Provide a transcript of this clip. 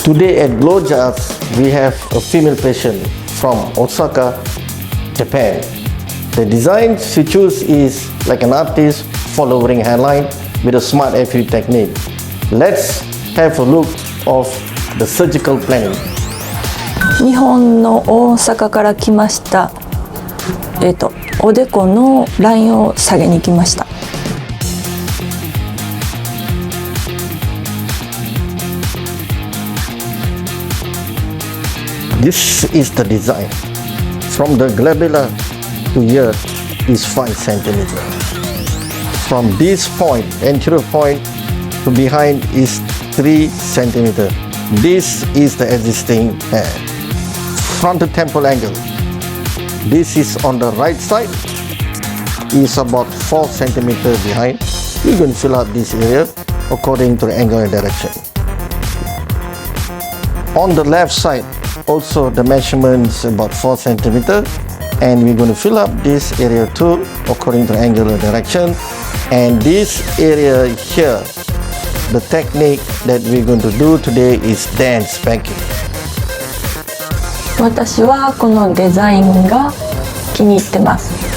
Today at GLOJAS, we have a female patient from Osaka, Japan. The design she chose is like an artist following hairline with a SMART FUE technique. Let's have a look of the surgical planning. 日本の大阪から来ました。おでこのラインを下げに来ました。This is the design. From the glabella to here is 5 cm. From this point, anterior point to behind is 3 cm. This is the existing hair. Frontal temporal angle. This is on the right side. Is about 4 cm behind. We're going to fill out this area according to the angle and direction. On the left side, also the measurement is about 4 cm, and we're going to fill up this area too according to the angular direction. And this area here, the technique that we're going to do today is dance spanking. 私はこのデザインが気に入ってます。